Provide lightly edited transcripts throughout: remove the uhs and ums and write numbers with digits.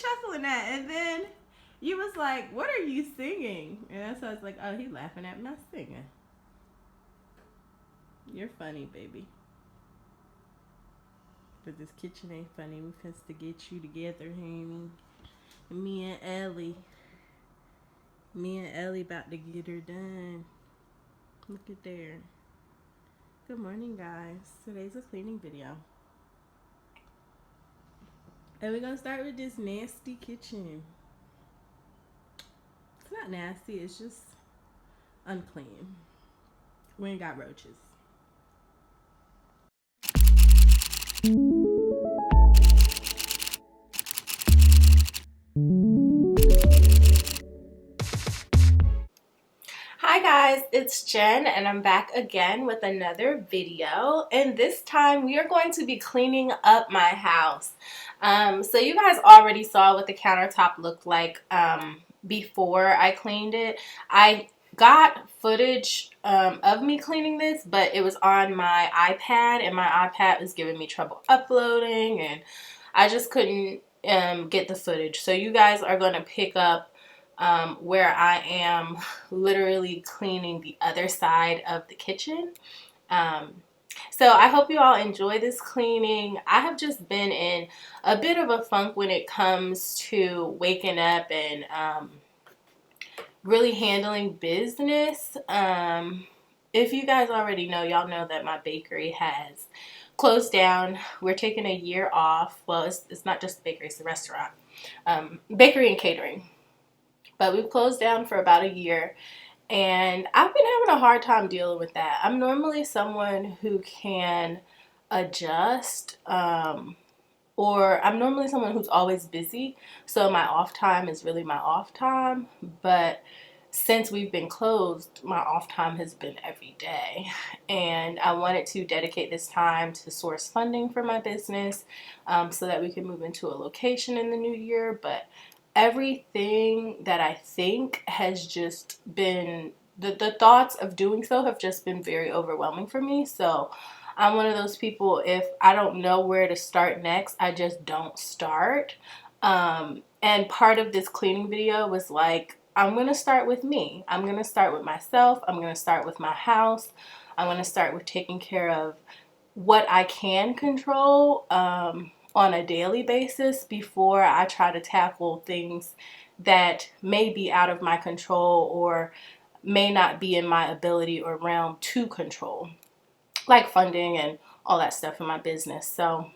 chuckling at? And then you was like, what are you singing? And so I was like, oh, he's laughing at me not singing. You're funny, baby. But this kitchen ain't funny. We finna to get you together, honey. Me and Ellie about to get her done. Look at there. Good morning, guys. Today's a cleaning video. And we're gonna start with this nasty kitchen. It's not nasty, it's just unclean. We ain't got roaches. Hi guys, it's Jen and I'm back again with another video, and this time we are going to be cleaning up my house. So you guys already saw what the countertop looked like before I cleaned it. I got footage of me cleaning this, but it was on my iPad and my iPad was giving me trouble uploading and I just couldn't get the footage. So you guys are going to pick up where I am literally cleaning the other side of the kitchen. So I hope you all enjoy this cleaning. I have just been in a bit of a funk when it comes to waking up and really handling business. If you guys already know, y'all know that my bakery has closed down. We're taking a year off. Well, it's not just the bakery, it's the restaurant. Bakery and catering. But we've closed down for about a year, and I've been having a hard time dealing with that. I'm normally someone who can adjust, or I'm normally someone who's always busy, so my off time is really my off time. But since we've been closed, my off time has been every day, and I wanted to dedicate this time to source funding for my business so that we can move into a location in the new year. But everything that I think has just been, the thoughts of doing so have just been very overwhelming for me. So I'm one of those people, if I don't know where to start next, I just don't start. And part of this cleaning video was like, I'm going to start with me. I'm going to start with myself. I'm going to start with my house. I'm going to start with taking care of what I can control on a daily basis before I try to tackle things that may be out of my control or may not be in my ability or realm to control, like funding and all that stuff in my business. So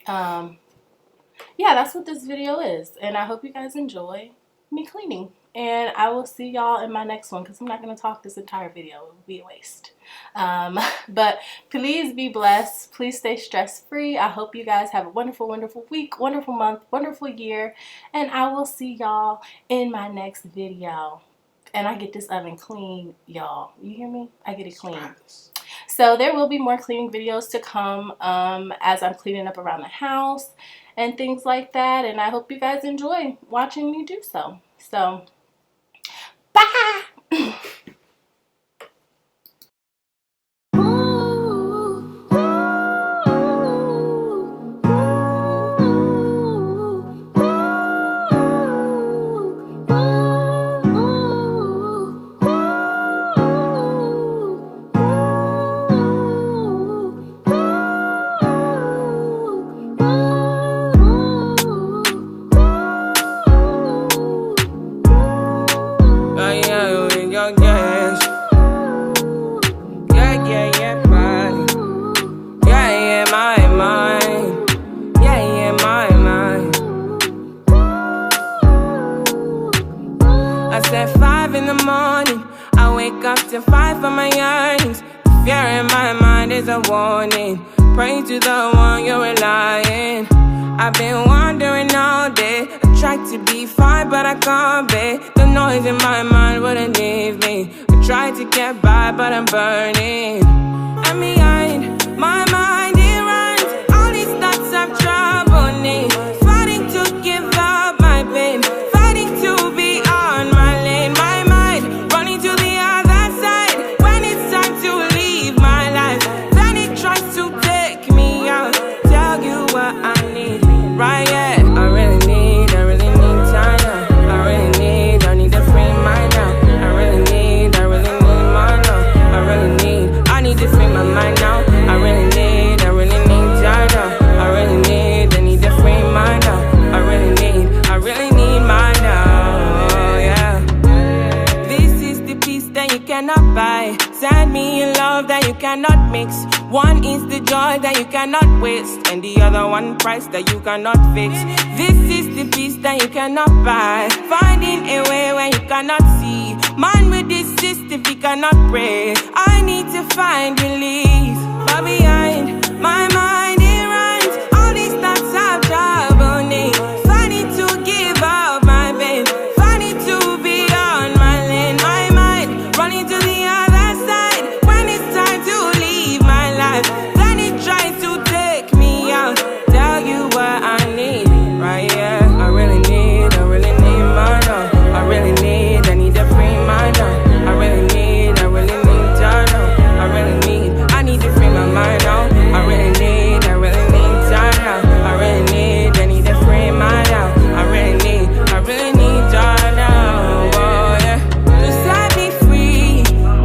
yeah, that's what this video is, and I hope you guys enjoy me cleaning, and I will see y'all in my next one, because I'm not going to talk this entire video. It would be a waste. But please be blessed. Please stay stress-free. I hope you guys have a wonderful, wonderful week, wonderful month, wonderful year, and I will see y'all in my next video. And I get this oven clean, y'all. You hear me? I get it clean. So there will be more cleaning videos to come as I'm cleaning up around the house and things like that, and I hope you guys enjoy watching me do so. So bye. At 5 in the morning, I wake up to fight for my yearnings. The fear in my mind is a warning. Pray to the one you're relying. I've been wandering all day. I tried to be fine, but I can't be. The noise in my mind wouldn't leave me. I tried to get by, but I'm burning. And behind my mind, it runs. All these thoughts have troubled me. Fighting to give up my pain. Fighting to be on my lane. My mind running to the other side. When it's time to leave my life, then it tries to take me out. Tell you what I need, right? Yeah, I really need cannot mix. One is the joy that you cannot waste, and the other one price that you cannot fix. This is the peace that you cannot buy, finding a way when you cannot see. Man with this system, he cannot pray. I need to find relief, but behind my mind it runs. All these thoughts have trouble me. Funny to give up my pain, funny to be on my lane. My mind running to the other side when it's time to leave my life. Then it tries to take me out, tell you what I need, right? Yeah, I really need my love. I really need to free my love. I really need to know. I need to free my mind now. I really need to know. I really need to free my love. I really need to know. Oh yeah, to set me free,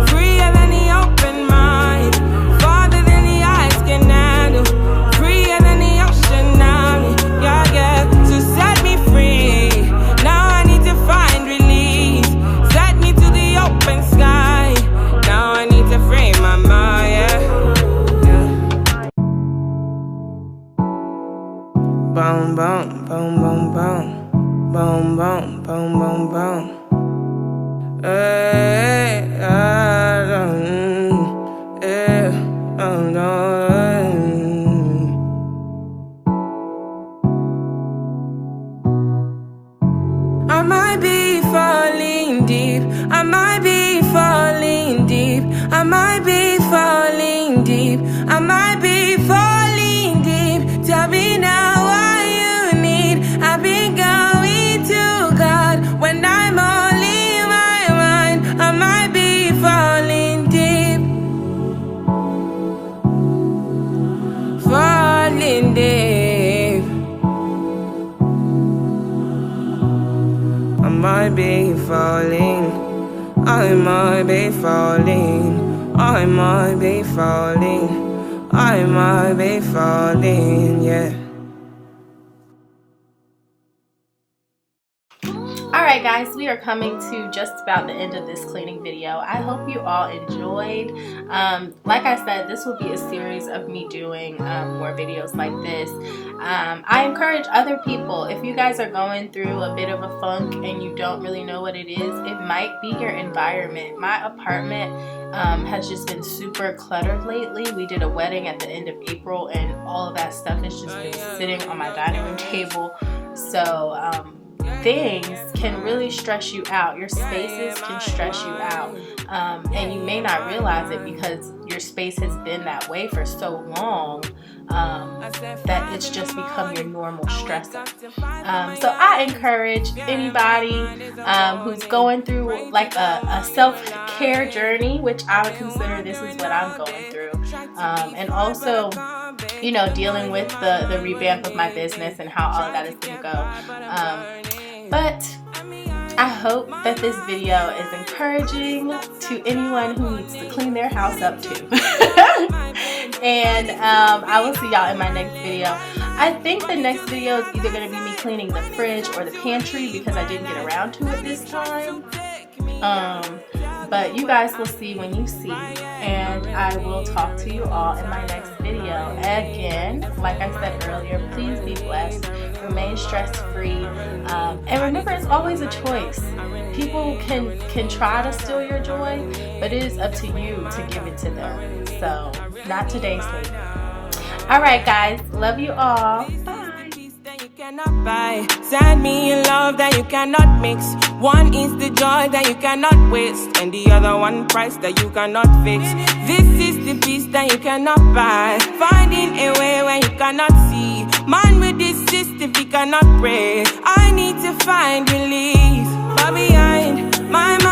freer than the open mind, farther than the eyes can handle, freer than the ocean now. Yeah, yeah, to set me free. Now I need to find relief. Set me to the open sky. Now I need to free my mind. Yeah, yeah. Boom, boom, boom, boom, boom. Boom, boom, boom, boom, boom. Hey, I don't, yeah, oh no. I might be falling deep. I might be falling deep. I might be falling deep. I might be falling deep. Tell me now what you need. I've been going to God when I'm only in my mind. I might be falling deep. Falling deep. I might be falling. I might be falling. I might be falling. I might be falling, yeah. Alright guys, we are coming to just about the end of this cleaning video. I hope you all enjoyed. Like I said, this will be a series of me doing more videos like this. I encourage other people, if you guys are going through a bit of a funk and you don't really know what it is, it might be your environment. My apartment has just been super cluttered lately. We did a wedding at the end of April and all of that stuff has just been sitting on my dining room table. So things can really stress you out. Your spaces can stress you out, and you may not realize it because your space has been that way for so long that it's just become your normal stressor. So I encourage anybody who's going through like a self-care journey, which I would consider this is what I'm going through, and also, you know, dealing with the revamp of my business and how all of that is going to go. But I hope that this video is encouraging to anyone who needs to clean their house up too. And I will see y'all in my next video. I think the next video is either going to be me cleaning the fridge or the pantry because I didn't get around to it this time. But you guys will see when you see, and I will talk to you all in my next video. Again, like I said earlier, please be blessed, remain stress-free, and remember, it's always a choice. People can try to steal your joy, but it is up to you to give it to them. So, not today, Satan. Alright guys, love you all. Bye. Cannot buy. Send me a love that you cannot mix. One is the joy that you cannot waste, and the other one price that you cannot fix. This is the peace that you cannot buy, finding a way when you cannot see. Man with this system, he cannot pray. I need to find relief, but behind my mind